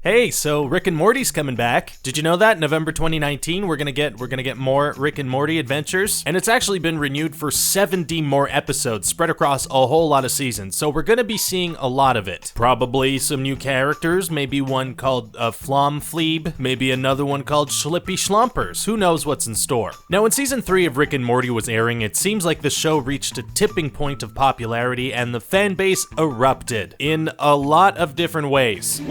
Hey, so Rick and Morty's coming back. Did you know that? November 2019, we're gonna get more Rick and Morty adventures, and it's actually been renewed for 70 more episodes spread across a whole lot of seasons. So we're gonna be seeing a lot of it. Probably some new characters, maybe one called Flomfleeb, maybe another one called Schlippy Schlumpers. Who knows what's in store? Now, when season 3 of Rick and Morty was airing, it seems like the show reached a tipping point of popularity, and the fan base erupted in a lot of different ways.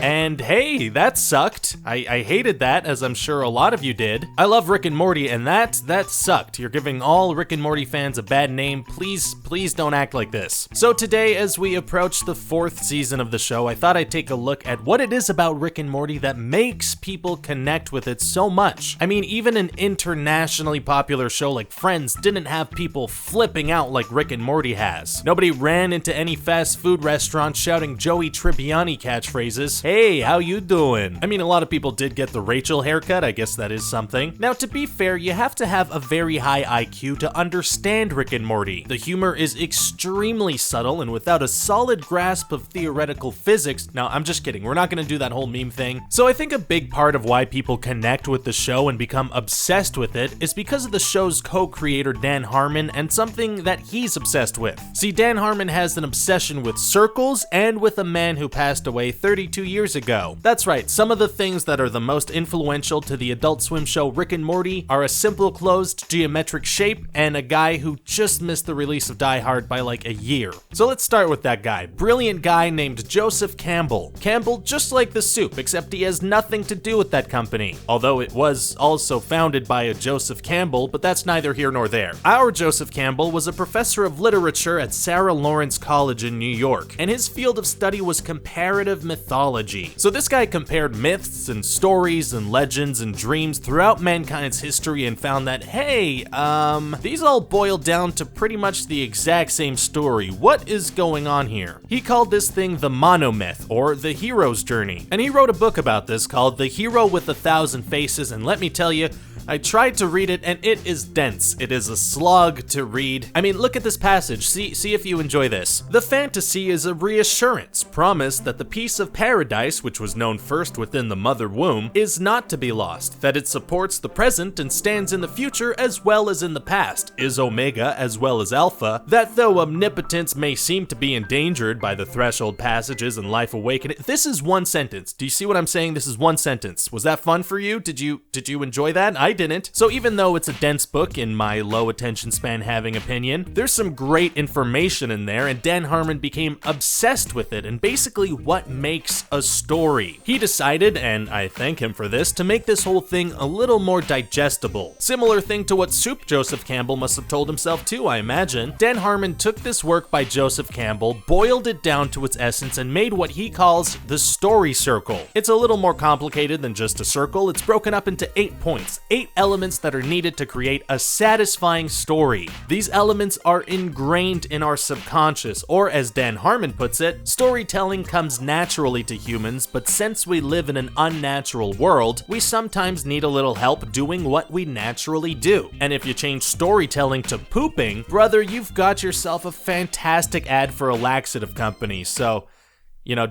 And hey, that sucked. I hated that, as I'm sure a lot of you did. I love Rick and Morty, and that sucked. You're giving all Rick and Morty fans a bad name. Please don't act like this. So today, as we approach the 4th season of the show, I thought I'd take a look at what it is about Rick and Morty that makes people connect with it so much. I mean, even an internationally popular show like Friends didn't have people flipping out like Rick and Morty has. Nobody ran into any fast food restaurant shouting Joey Tribbiani catchphrases. Hey, how you doing? I mean, a lot of people did get the Rachel haircut. I guess that is something. Now, to be fair, you have to have a very high IQ to understand Rick and Morty. The humor is extremely subtle, and without a solid grasp of theoretical physics, no, I'm just kidding. We're not gonna do that whole meme thing. So I think a big part of why people connect with the show and become obsessed with it is because of the show's co-creator Dan Harmon and something that he's obsessed with. See, Dan Harmon has an obsession with circles and with a man who passed away 32 years ago. That's right, some of the things that are the most influential to the Adult Swim show Rick and Morty are a simple closed geometric shape and a guy who just missed the release of Die Hard by like a year. So let's start with that guy. Brilliant guy named Joseph Campbell. Campbell just like the soup, except he has nothing to do with that company. Although it was also founded by a Joseph Campbell, but that's neither here nor there. Our Joseph Campbell was a professor of literature at Sarah Lawrence College in New York, and his field of study was comparative mythology. So this guy compared myths and stories and legends and dreams throughout mankind's history and found that, hey, these all boil down to pretty much the exact same story. What is going on here? He called this thing the monomyth, or the hero's journey. And he wrote a book about this called The Hero with a Thousand Faces, and let me tell you, I tried to read it and it is dense. It is a slog to read. I mean, look at this passage. See if you enjoy this. The fantasy is a reassurance, promise that the piece of paradise, which was known first within the mother womb, is not to be lost, that it supports the present and stands in the future as well as in the past, is Omega as well as Alpha, that though omnipotence may seem to be endangered by the threshold passages and life awakening. This is one sentence. Do you see what I'm saying? This is one sentence. Was that fun for you? Did you enjoy that? I didn't. So even though it's a dense book in my low attention span having opinion, there's some great information in there, and Dan Harmon became obsessed with it and basically what makes a story. He decided, and I thank him for this, to make this whole thing a little more digestible. Similar thing to what Soup Joseph Campbell must have told himself too, I imagine. Dan Harmon took this work by Joseph Campbell, boiled it down to its essence, and made what he calls the story circle. It's a little more complicated than just a circle. It's broken up into 8 points, 8 elements that are needed to create a satisfying story. These elements are ingrained in our subconscious, or as Dan Harmon puts it, storytelling comes naturally to humans, but since we live in an unnatural world, we sometimes need a little help doing what we naturally do. And if you change storytelling to pooping, brother, you've got yourself a fantastic ad for a laxative company, so,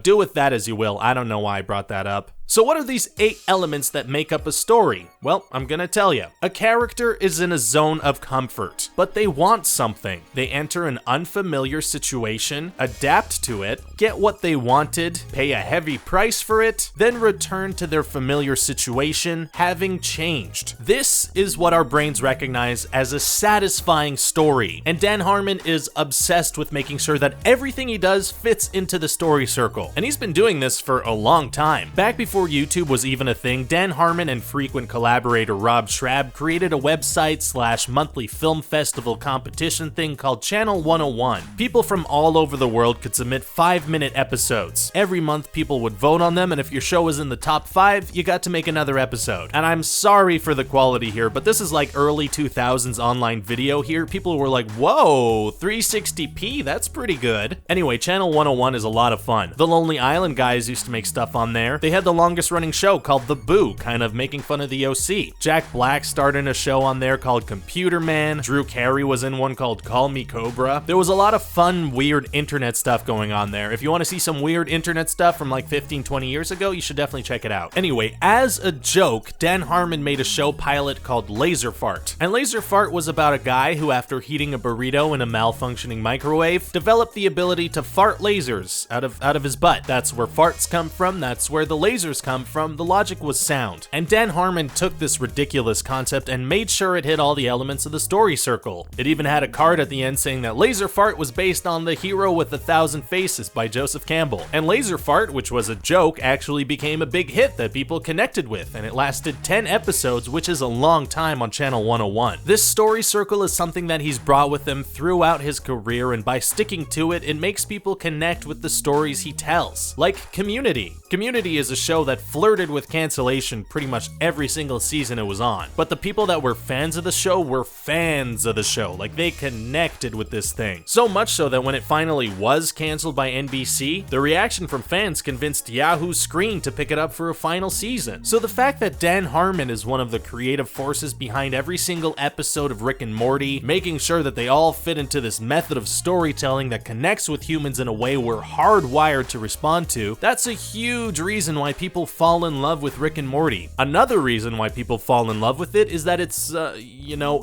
do with that as you will. I don't know why I brought that up. So what are these 8 elements that make up a story? Well, I'm gonna tell you. A character is in a zone of comfort, but they want something. They enter an unfamiliar situation, adapt to it, get what they wanted, pay a heavy price for it, then return to their familiar situation, having changed. This is what our brains recognize as a satisfying story. And Dan Harmon is obsessed with making sure that everything he does fits into the story circle. And he's been doing this for a long time. Back before YouTube was even a thing, Dan Harmon and frequent collaborator Rob Schrab created a website/monthly film festival competition thing called Channel 101. People from all over the world could submit 5-minute episodes. Every month people would vote on them, and if your show was in the top 5, you got to make another episode. And I'm sorry for the quality here, but this is like early 2000s online video here. People were like, whoa, 360p, that's pretty good. Anyway, Channel 101 is a lot of fun. The Lonely Island guys used to make stuff on there. They had the longest running show called The Boo, kind of making fun of the OC. Jack Black starred in a show on there called Computer Man. Drew Carey was in one called Call Me Cobra. There was a lot of fun, weird internet stuff going on there. If you want to see some weird internet stuff from like 15, 20 years ago, you should definitely check it out. Anyway, as a joke, Dan Harmon made a show pilot called Laser Fart. And Laser Fart was about a guy who, after heating a burrito in a malfunctioning microwave, developed the ability to fart lasers out of his butt. That's where farts come from, that's where the lasers come from. The logic was sound. And Dan Harmon took this ridiculous concept and made sure it hit all the elements of the story circle. It even had a card at the end saying that Laser Fart was based on The Hero with 1,000 Faces by Joseph Campbell. And Laser Fart, which was a joke, actually became a big hit that people connected with, and it lasted 10 episodes, which is a long time on Channel 101. This story circle is something that he's brought with him throughout his career, and by sticking to it, it makes people connect with the stories he tells. Like Community. Community is a show that flirted with cancellation pretty much every single season it was on, but the people that were fans of the show were fans of the show. Like, they connected with this thing. So much so that when it finally was canceled by NBC, the reaction from fans convinced Yahoo Screen to pick it up for a final season. So the fact that Dan Harmon is one of the creative forces behind every single episode of Rick and Morty, making sure that they all fit into this method of storytelling that connects with humans in a way we're hardwired to respond to, that's a huge reason why people fall in love with Rick and Morty. Another reason why people fall in love with it is that it's,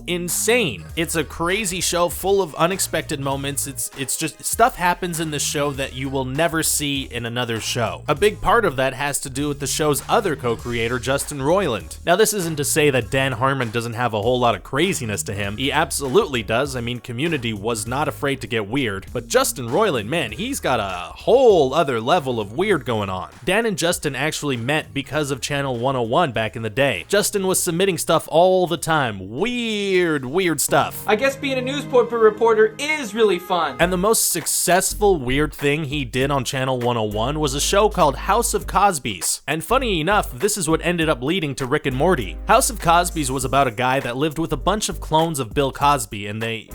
insane. It's a crazy show full of unexpected moments. It's just, stuff happens in the show that you will never see in another show. A big part of that has to do with the show's other co-creator, Justin Roiland. Now, this isn't to say that Dan Harmon doesn't have a whole lot of craziness to him. He absolutely does. I mean, Community was not afraid to get weird, but Justin Roiland, man, he's got a whole other level of weird going on. Dan and Justin actually met because of Channel 101 back in the day. Justin was submitting stuff all the time. Weird stuff. I guess being a newspaper reporter is really fun. And the most successful weird thing he did on Channel 101 was a show called House of Cosby's. And funny enough, this is what ended up leading to Rick and Morty. House of Cosby's was about a guy that lived with a bunch of clones of Bill Cosby, and they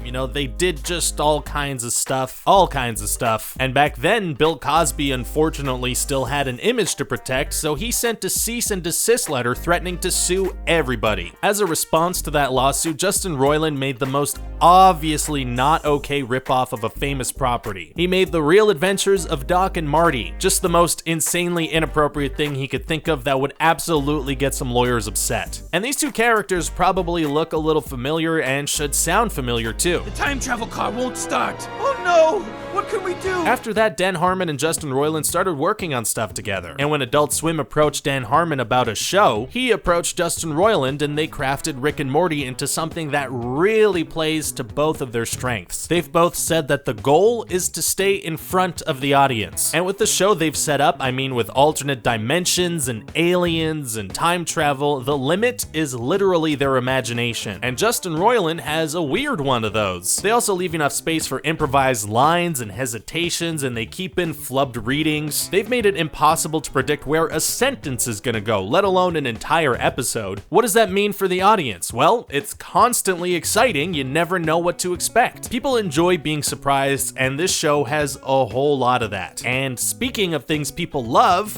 did just all kinds of stuff. And back then, Bill Cosby unfortunately still had an image to protect, so he sent a cease and desist letter threatening to sue everybody. As a response to that lawsuit, Justin Roiland made the most obviously not okay ripoff of a famous property. He made The Real Adventures of Doc and Marty, just the most insanely inappropriate thing he could think of that would absolutely get some lawyers upset. And these two characters probably look a little familiar and should sound familiar too. The time travel car won't start. Oh no! What can we do? After that, Dan Harmon and Justin Roiland started working on stuff together. And when Adult Swim approached Dan Harmon about a show, he approached Justin Roiland, and they crafted Rick and Morty into something that really plays to both of their strengths. They've both said that the goal is to stay in front of the audience. And with the show they've set up, I mean with alternate dimensions and aliens and time travel, the limit is literally their imagination. And Justin Roiland has a weird one of those. They also leave enough space for improvised lines and hesitations, and they keep in flubbed readings. They've made it impossible to predict where a sentence is gonna go, let alone an entire episode. What does that mean for the audience? Well, it's constantly exciting. You never know what to expect. People enjoy being surprised, and this show has a whole lot of that. And speaking of things people love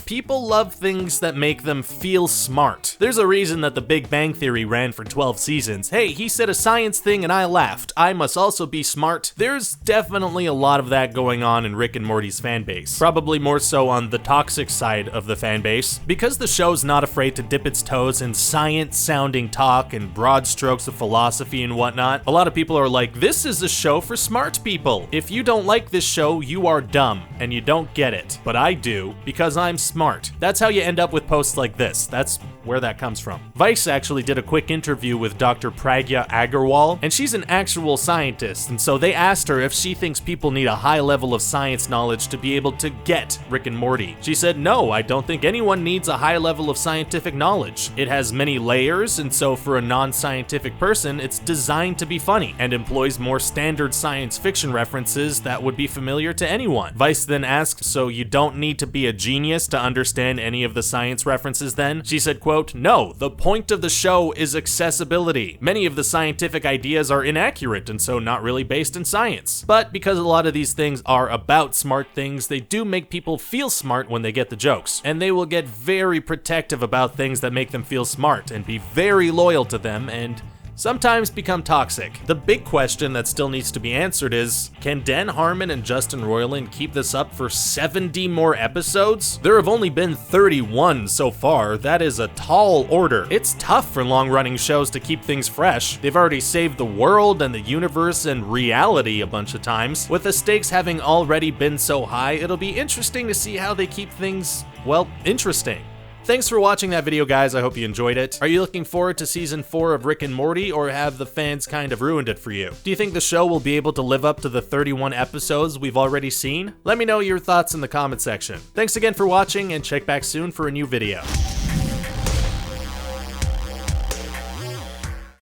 things that make them feel smart. There's a reason that The Big Bang Theory ran for 12 seasons. Hey, he said a science thing and I laughed. I must also be smart. There's definitely a lot of that going on in Rick and Morty's fanbase. Probably more so on the toxic side of the fanbase. Because the show's not afraid to dip its toes in science-sounding talk and broad strokes of philosophy and whatnot, a lot of people are like, this is a show for smart people. If you don't like this show, you are dumb, and you don't get it. But I do, because I'm smart. That's how you end up with posts like this. That's where that comes from. Vice actually did a quick interview with Dr. Pragya Agarwal, and she's an actual scientist, and so they asked her if she thinks people need a high level of science knowledge to be able to get Rick and Morty. She said, no, I don't think anyone needs a high level of scientific knowledge. It has many layers, and so for a non-scientific person, it's designed to be funny, and employs more standard science fiction references that would be familiar to anyone. Vice then asked, so you don't need to be a genius to understand any of the science references then? She said, quote, no, the point of the show is accessibility. Many of the scientific ideas are inaccurate and so not really based in science. But because a lot of these things things are about smart things, they do make people feel smart when they get the jokes. And they will get very protective about things that make them feel smart and be very loyal to them and sometimes become toxic. The big question that still needs to be answered is, can Dan Harmon and Justin Roiland keep this up for 70 more episodes? There have only been 31 so far. That is a tall order. It's tough for long-running shows to keep things fresh. They've already saved the world and the universe and reality a bunch of times. With the stakes having already been so high, it'll be interesting to see how they keep things, well, interesting. Thanks for watching that video, guys. I hope you enjoyed it. Are you looking forward to season 4 of Rick and Morty, or have the fans kind of ruined it for you? Do you think the show will be able to live up to the 31 episodes we've already seen? Let me know your thoughts in the comment section. Thanks again for watching, and check back soon for a new video.